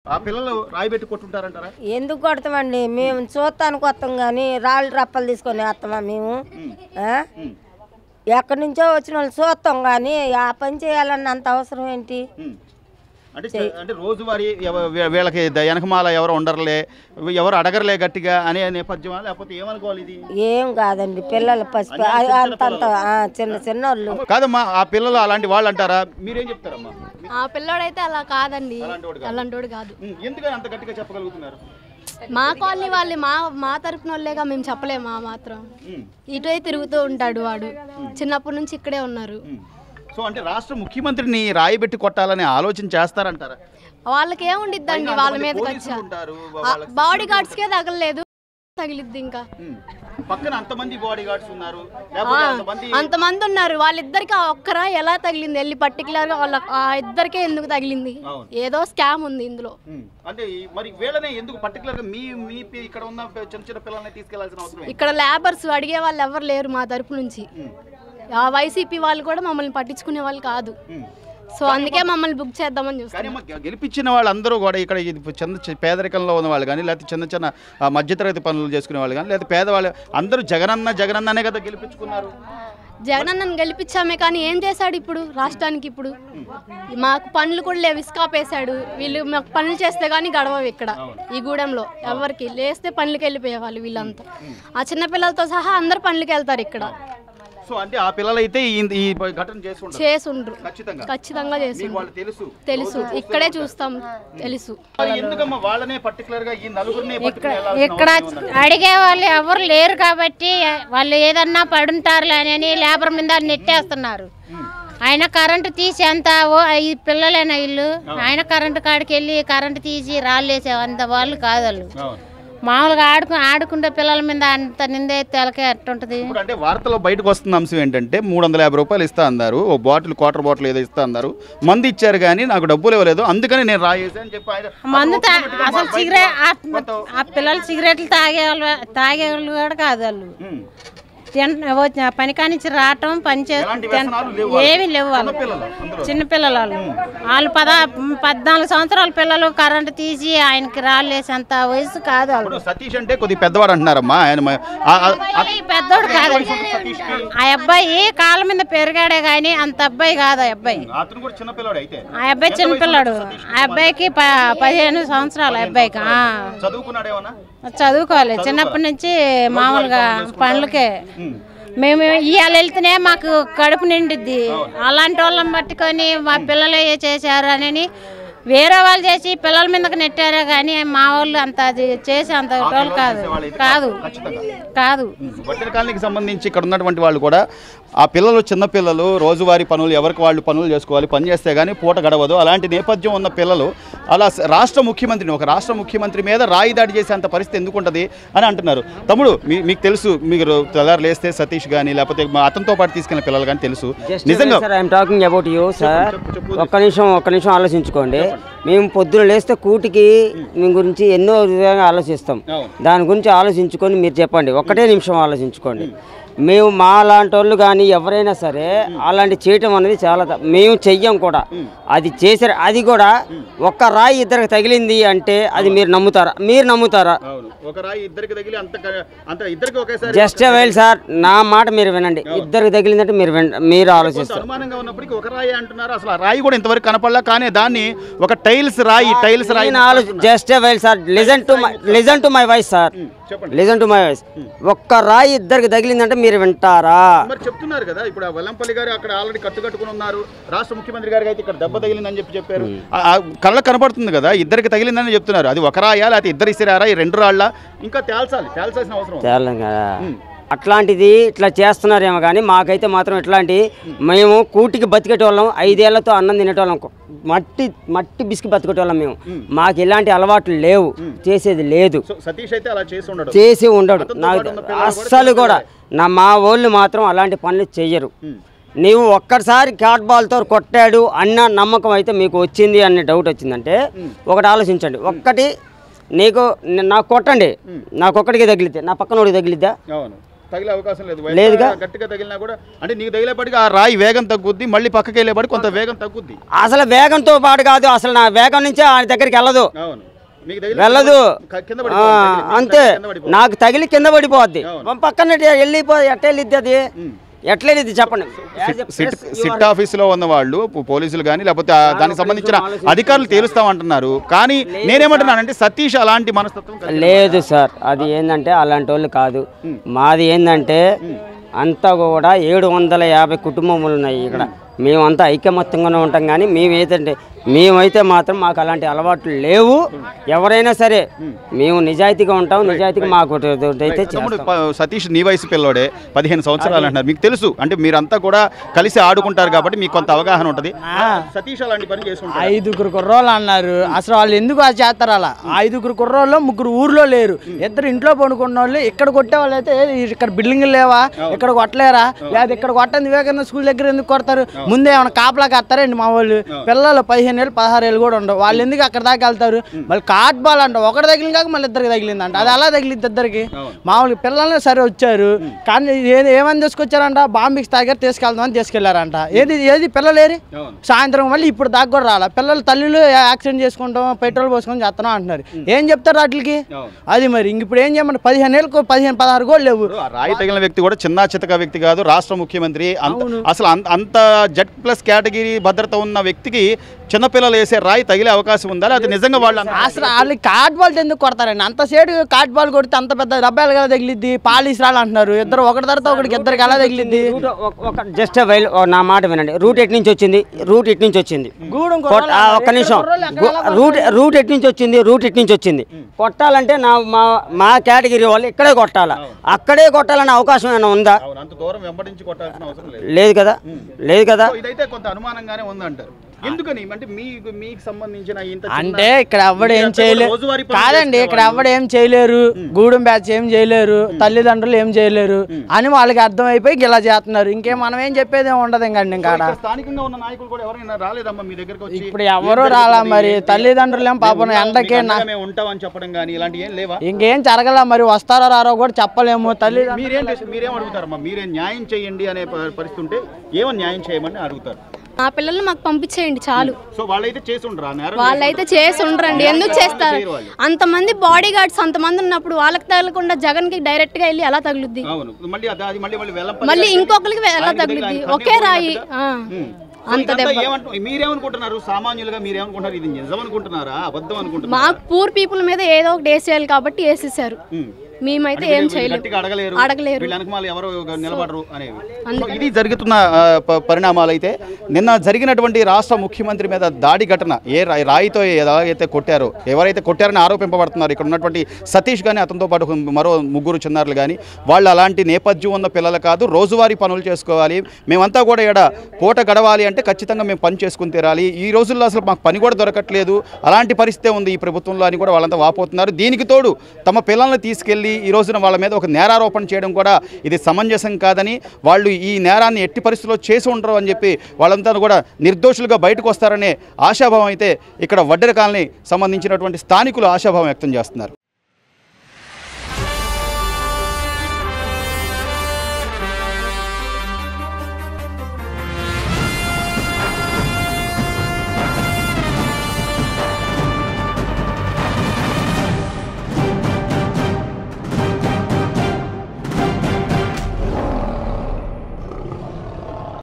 ఆ పిల్లలు రాయి పెట్టి కొట్టుంటారంటారా? ఎందుకు కొడతామండి, మేము చూస్తానికి వస్తాం కానీ రాళ్ళు రప్పలు తీసుకొని వేస్తామా మేము? ఎక్కడి నుంచో వచ్చిన వాళ్ళు చూస్తాం కానీ ఆ పని చేయాలన్న అంత అవసరం ఏంటి? అంటే రోజువారీ వీళ్ళకి వెనకమాల ఎవరు ఉండరులే, ఎవరు అడగరలే గట్టిగా అనే నేపథ్యం, లేకపోతే ఏమనుకోవాలి? ఇది ఏం కాదండి, పిల్లలు పసిపి అంతంత చిన్న చిన్న వాళ్ళు కాదమ్మా. ఆ పిల్లలు అలాంటి వాళ్ళు అంటారా? మీరేం చెప్తారమ్మా? ఆ పిల్లోడైతే అలా కాదండి, అలాంటోడు కాదు. ఎందుకని అంత గట్టిగా చెప్పగలుగుతున్నారు? మా కాలనీ వాళ్ళే, మా తరపున వాళ్ళేగా, మేము చెప్పలేమా మాత్రం. ఇటువై తిరుగుతూ ఉంటాడు వాడు, చిన్నప్పటి నుంచి ఇక్కడే ఉన్నారు. సో అంటే రాష్ట్ర ముఖ్యమంత్రిని రాయి పెట్టి కొట్టాలని ఆలోచన చేస్తారంటారా? వాళ్ళకి ఏముండిద్దండి, వాళ్ళ మీదకి వచ్చా బాడీ గార్డ్స్కే తగలలేదు, తగిలిద్ది. ఇంకా పక్కన అంతమంది బాడీ గార్డ్స్ ఉన్నారు, అంతమంది ఉన్నారు, వాళ్ళిద్దరికి ఒక్కరా ఎలా తగిలింది? వెళ్ళి పర్టికులర్ గా వాళ్ళ ఆ ఇద్దరికే ఎందుకు తగిలింది? ఏదో స్కామ్ ఉంది ఇందులో. అంటే మరి వీళ్ళనే ఎందుకు పర్టికులర్ గా మీ ఇక్కడ ఉన్న చిన్న చిన్న పిల్లల్ని తీసుకెళ్లాల్సిన అవసరం? ఇక్కడ లేబర్స్ అడిగే వాళ్ళు ఎవరు లేరు మా తరపు నుంచి. ఆ వైసీపీ వాళ్ళు కూడా మమ్మల్ని పట్టించుకునే వాళ్ళు కాదు. సో అందుకే మమ్మల్ని బుక్ చేద్దామని చూస్తాం. గెలిపించిన వాళ్ళందరూ కూడా ఇక్కడ చిన్న పేదరికంలో ఉన్న వాళ్ళు కానీ, లేకపోతే చిన్న చిన్న మధ్యతరగతి పనులు చేసుకునే వాళ్ళు కానీ, లేకపోతే పేదవాళ్ళు అందరూ జగనన్ననే కదా గెలిపించుకున్నారు. జగనన్నను గెలిపించామే కానీ ఏం చేశాడు ఇప్పుడు రాష్ట్రానికి? ఇప్పుడు మాకు పనులు కూడా లేవు, ఇసుకాపేశాడు. వీళ్ళు మాకు పనులు చేస్తే కానీ గడవవు ఇక్కడ ఈ గూడెంలో. ఎవరికి లేస్తే పనులకి వెళ్ళిపోయేవాళ్ళు వీళ్ళంతా. ఆ చిన్నపిల్లలతో సహా అందరు పనులకి వెళ్తారు ఇక్కడ. సో అంటే ఆ పిల్లలు అయితే ఈ ఘటన చేసుండ్రు, ఖచ్చితంగా తెలుసు. ఇక్కడే చూస్తాం, తెలుసు. ఇక్కడ అడిగే వాళ్ళు ఎవరు లేరు కాబట్టి వాళ్ళు ఏదన్నా పడుంటారులే అని లేబర్ మీద నెట్టేస్తున్నారు. ఆయన కరెంటు తీసి అంత ఈ పిల్లలైన ఇల్లు, ఆయన కరెంటు కాడికి వెళ్ళి కరెంటు తీసి రాళ్ళేసే అంత వాళ్ళు కాదు. వాళ్ళు మామూలుగా ఆడుకుంటే పిల్లల మీద అంత నిందే తెలకే అట్టుంటది. అంటే వార్తలో బయటకు వస్తున్న అంశం ఏంటంటే 350 రూపాయలు ఇస్తా అన్నారు, ఓ బాటిల్ క్వార్టర్ బాటిల్ ఏదో ఇస్తా అన్నారు, మందు ఇచ్చారు కానీ నాకు డబ్బులు ఇవ్వలేదు, అందుకని నేను రాయేసి అని చెప్పి మందు అసలు సిగరెట్ ఆ పిల్లలు సిగరెట్లు తాగేవాళ్ళు కూడా కాదు. వాళ్ళు పని కానించి రావటం, పని ఏమీ లేవు. వాళ్ళు చిన్నపిల్లలు, వాళ్ళు 14 సంవత్సరాల పిల్లలు కరెంటు తీసి ఆయనకి రాలేసేంత వయసు కాదు. వాళ్ళు సతీష్ అంటే కొద్దిగా పెద్దవాడు అంటున్నారమ్మా. ఆయన పెద్దోడు కాదు, ఆ అబ్బాయి కాళ్ళ మీద పెరిగాడే కానీ అంత అబ్బాయి కాదు. ఆ అబ్బాయి చిన్నపిల్లాడు. ఆ అబ్బాయికి 15 సంవత్సరాలు. ఆ అబ్బాయికి చదువుకోవాలి, చిన్నప్పటి నుంచి మామూలుగా పనులకే. మేము ఇవాళ వెళ్తేనే మాకు కడుపు నిండిద్ది. అలాంటి వాళ్ళని పట్టుకొని మా పిల్లలు ఏ చేశారు అని వేరే వాళ్ళు చేసి పిల్లల మీదకి నెట్టారే కానీ మా వాళ్ళు అంత చేసి అంత వాళ్ళు కాదు. వడ్డెర కాలనీకి సంబంధించి ఇక్కడ ఉన్నటువంటి వాళ్ళు కూడా ఆ పిల్లలు చిన్నపిల్లలు రోజువారీ పనులు ఎవరికి వాళ్ళు పనులు చేసుకోవాలి, పని చేస్తే కానీ పూట గడవదు. అలాంటి నేపథ్యం ఉన్న పిల్లలు అలా ఒక రాష్ట్ర ముఖ్యమంత్రి మీద రాయి దాడి చేసేంత పరిస్థితి ఎందుకు ఉంటుంది అని అంటున్నారు. తమ్ముడు, మీకు తెలుసు, మీరు తెల్లారు లేస్తే సతీష్ కానీ లేకపోతే అతనితో పాటు తీసుకెళ్ళిన పిల్లలు కానీ తెలుసు. నిజంగా టాకింగ్ అబౌట్ యూ సార్, ఒక్క నిమిషం ఆలోచించుకోండి. మేము పొద్దున లేస్తే కూటికి మీ గురించి ఎన్నో విధంగా ఆలోచిస్తాం. దాని గురించి ఆలోచించుకొని మీరు చెప్పండి, ఒక్కటే నిమిషం ఆలోచించుకోండి. మేము మా లాంటి వాళ్ళు కానీ ఎవరైనా సరే అలాంటి చేయటం అనేది చాలా మేము చెయ్యం కూడా. అది చేసారు, అది కూడా ఒక్క రాయి ఇద్దరికి తగిలింది అంటే అది మీరు నమ్ముతారా? జస్ట్ వెల్ సార్, నా మాట మీరు వినండి. ఇద్దరికి తగిలిందంటే మీరు ఆలోచిస్తారు. Just well sir, listen to my voice sir, listen to my voice. ఒక్క రాయి ఇద్దరికి తగిలిందంటే మీరు వింటారా? చెప్తున్నారు కదా, ఇప్పుడు వెల్లంపల్లి గారు అక్కడ ఆల్రెడీ కట్టుకట్టుకుని ఉన్నారు. రాష్ట్ర ముఖ్యమంత్రి గారికి అయితే ఇక్కడ దెబ్బ తగిలిందని చెప్పారు. కళ్ళకు కనపడుతుంది కదా, ఇద్దరికి తగిలిందని చెప్తున్నారు. అది ఒక రాయా లేకపోతే ఇద్దరు ఇసిరారా, ఈ 2 రాళ్ళ ఇంకా తేల్చాల్సిన అవసరం కదా. అట్లాంటిది ఇట్లా చేస్తున్నారేమో కానీ మాకైతే మాత్రం ఇట్లాంటి మేము కూటికి బతికేటోళ్ళం, 5 ఏళ్లతో అన్నం తినేటోళ్ళం, మట్టి బిస్కి బతికేటోళ్ళం మేము. మాకు ఇలాంటి అలవాట్లు లేవు, చేసేది లేదు. చేసి ఉండడు నాకు అస్సలు కూడా. మా వాళ్ళు మాత్రం అలాంటి పనులు చెయ్యరు. నీవు ఒక్కసారి క్యాట్ బాల్తో కొట్టాడు అన్న నమ్మకం అయితే మీకు వచ్చింది అనే డౌట్ వచ్చిందంటే ఒకటి ఆలోచించండి. నాకు కొట్టండి, నాకొక్కడికి తగిలితే నా పక్కనోడికి తగిలిద్దా? తగిలే అవకాశం లేదు. లేదుగా. గట్టిగా తగిలినా కూడా అంటే నీకు తగిలేపటికి ఆ రాయి వేగం తగ్గుద్ది, మళ్ళీ పక్కకి వెళ్ళేపటికి కొంత వేగం తగ్గుద్ది. అసలు వేగంతో పాటు కాదు, అసలు నా వేగం నుంచే ఆయన దగ్గరికి వెళ్ళదు. అవును, వెళ్ళదు అంతే. నాకు తగిలి కింద పడిపోద్ది, పక్కన ఎట్ట వెళ్ళిద్ది, అది ఎట్లా వెళ్ళిద్ది చెప్పండి. సిట్ ఆఫీసులో ఉన్న వాళ్ళు పోలీసులు కానీ లేకపోతే దానికి సంబంధించిన అధికారులు తేలుస్తామంటున్నారు. కానీ నేనేమంటున్నానంటే సతీష్ అలాంటి మనస్తత్వం లేదు సార్. అది ఏంటంటే అలాంటి వాళ్ళు కాదు. మాది ఏంటంటే అంతా కూడా 750 కుటుంబములు ఉన్నాయి ఇక్కడ. మేమంతా ఐకమత్యంగానే ఉంటాం. కానీ మేమైతే మాత్రం మాకు అలాంటి అలవాట్లు లేవు. ఎవరైనా సరే మేము నిజాయితీగా ఉంటాం, నిజాయితీగా మాకు అయితే. సతీష్ నీ వయసు పిల్లోడే, 15 సంవత్సరాలు అంటున్నారు. మీకు తెలుసు అంటే మీరంతా కూడా కలిసి ఆడుకుంటారు కాబట్టి మీకు కొంత అవగాహన ఉంటుంది. సతీష్ అలాంటి పని చేసుకుంటారు. 5 కుర్రోళ్ళు అన్నారు. అసలు వాళ్ళు ఎందుకు అది చేస్తారు? అలా 5 కుర్రోళ్ళు 3 ఊర్లో లేరు, 2 ఇంట్లో పడుకున్న వాళ్ళు. ఇక్కడ కొట్టే వాళ్ళు అయితే ఇక్కడ బిల్డింగ్లు లేవా, ఇక్కడ కొట్టలేరా? లేదా ఇక్కడ కొట్టండి వివేకానంద స్కూల్ దగ్గర ఎందుకు కొడతారు? ముందే ఏమైనా కాపలా కడతారండి మా వాళ్ళు? పిల్లలు 15 ఏళ్ళు 16 ఏళ్ళు కూడా ఉండవు. వాళ్ళు ఎందుకు అక్కడ దాకా వెళ్తారు? మళ్ళీ కాట్ బాల్ అంట, ఒకటి తగిలిన కాక మళ్ళీ 2 తగిలిందంట. అది అలా తగిలిద్ది 2కి. మామూలుగా పిల్లల్ని సరే వచ్చారు, కానీ ఏమని తీసుకొచ్చారంట? బాంబిక్స్ దగ్గర తీసుకెళ్దామని తీసుకెళ్లారంట. ఏది పిల్లలేరి సాయంత్రం మళ్ళీ ఇప్పుడు దాకా కూడా రాలా. పిల్లలు తల్లులు యాక్సిడెంట్ చేసుకుంటాం, పెట్రోల్ పోసుకొని చేస్తున్నాం అంటున్నారు. ఏం చెప్తారు వాటికి? అది మరి ఇంక ఇప్పుడు ఏం చేయమంటే 15 ఏళ్ళకు 15-16 కూడా లేవు. రాయి తగిలిన వ్యక్తి కూడా చిన్న చితక వ్యక్తి కాదు, రాష్ట్ర ముఖ్యమంత్రి. అసలు అంత Z+ కేటగిరీ భద్రత ఉన్న వ్యక్తికి చిన్నపిల్లలు వేసే రాయి తగిలే అవకాశం ఉందా? అది నిజంగా వాళ్ళు అసలు వాళ్ళు కాట్ బాల్ ఎందుకు కొడతారండి? అంత సేటు కాట్ బాల్ కొడితే అంత పెద్ద డబ్బాలు కదా తగిలిద్ది. పాలిస్ రాళ్ళు అంటున్నారు. ఇద్దరు ఒకటి తర్వాత ఒకటికి 2కి ఎలా తగిలిద్ది? జస్ట్ నా మాట వినండి. రూట్ ఎట్ నుంచి వచ్చింది, ఒక్క నిమిషం. రూట్ ఎట్ నుంచి వచ్చింది. కొట్టాలంటే మా కేటగిరీ వాళ్ళు ఇక్కడే కొట్టాలా, అక్కడే కొట్టాలనే అవకాశం ఏమైనా ఉందా? లేదు కదా. ఇదైతే కొంత అనుమానంగానే ఉందంటారు. ఎందుకని అంటే మీకు సంబంధించిన అంటే ఇక్కడ ఎవడు ఏం చేయలేరు కాదండి. ఇక్కడ ఎవడు ఏం చేయలేరు, గూడెం బ్యాచ్ ఏం చేయలేరు, తల్లిదండ్రులు ఏం చేయలేరు అని వాళ్ళకి అర్థమైపోయి ఇలా చేస్తున్నారు. ఇంకేం మనం ఏం చెప్పేది ఉండదు. ఇంకండి ఇంకా ఇప్పుడు ఎవరు రాలా. మరి తల్లిదండ్రులు ఏం పాపం ఎండకే ఇంకేం జరగల. మరి వస్తారో రారో కూడా చెప్పలేము. మీరేం అడుగుతారమ్మా? మీరే న్యాయం చేయండి అనే పరిస్థితి ఉంటే ఏమని న్యాయం చేయమని అడుగుతారు? మా పిల్లల్ని మాకు పంపించేయండి చాలు. సో వాళ్ళైతే చేసి ఉండరండి. ఎందుకు చేస్తారు? అంతమంది బాడీ గార్డ్స్ అంతమంది ఉన్నప్పుడు వాళ్ళకి తగలకుండా జగన్ కి డైరెక్ట్ గా వెళ్ళి ఎలా తగులుద్ది? మళ్ళీ ఇంకొకరికి ఎలా తగులుద్ది? ఒకే రాయి. మీరేమనుకుంటున్నారు? సామాన్యులుగా మీరేమనుకుంటున్నారు? ఇది నిజం అనుకుంటున్నారా, అబద్ధం అనుకుంటున్నారా? మాకు పూర్ పీపుల్ మీద ఏదో ఒకటి వేసేయాలి కాబట్టి వేసేసారు. మేమైతే ఏం చేయలేము, అడగలేరు. ఇది జరుగుతున్న పరిణామాలు. అయితే నిన్న జరిగినటువంటి రాష్ట్ర ముఖ్యమంత్రి మీద దాడి ఘటన, రాయితో ఎలాగైతే కొట్టారో, ఎవరైతే కొట్టారని ఆరోపింపబడుతున్నారు ఇక్కడ ఉన్నటువంటి సతీష్ కానీ అతనితో పాటు మరో 3 చిన్నారులు కానీ, వాళ్ళు అలాంటి నేపథ్యం ఉన్న పిల్లలు కాదు. రోజువారీ పనులు చేసుకోవాలి, మేమంతా కూడా ఇక్కడ పూట గడవాలి అంటే ఖచ్చితంగా మేము పని చేసుకుని తీరాలి. ఈ రోజుల్లో అసలు మాకు పని కూడా దొరకట్లేదు, అలాంటి పరిస్థితే ఉంది ఈ ప్రభుత్వంలో అని కూడా వాళ్ళంతా వాపోతున్నారు. దీనికి తోడు తమ పిల్లల్ని తీసుకెళ్లి ఈ రోజున వాళ్ళ మీద ఒక నేరారోపణ చేయడం కూడా ఇది సమంజసం కాదని, వాళ్ళు ఈ నేరాన్ని ఎట్టి పరిస్థితుల్లో చేసి ఉండరు అని చెప్పి వాళ్ళంతా కూడా నిర్దోషులుగా బయటకు వస్తారనే ఆశాభావం అయితే ఇక్కడ వడ్డెర కాలనీ సంబంధించినటువంటి స్థానికులు ఆశాభావం వ్యక్తం చేస్తున్నారు.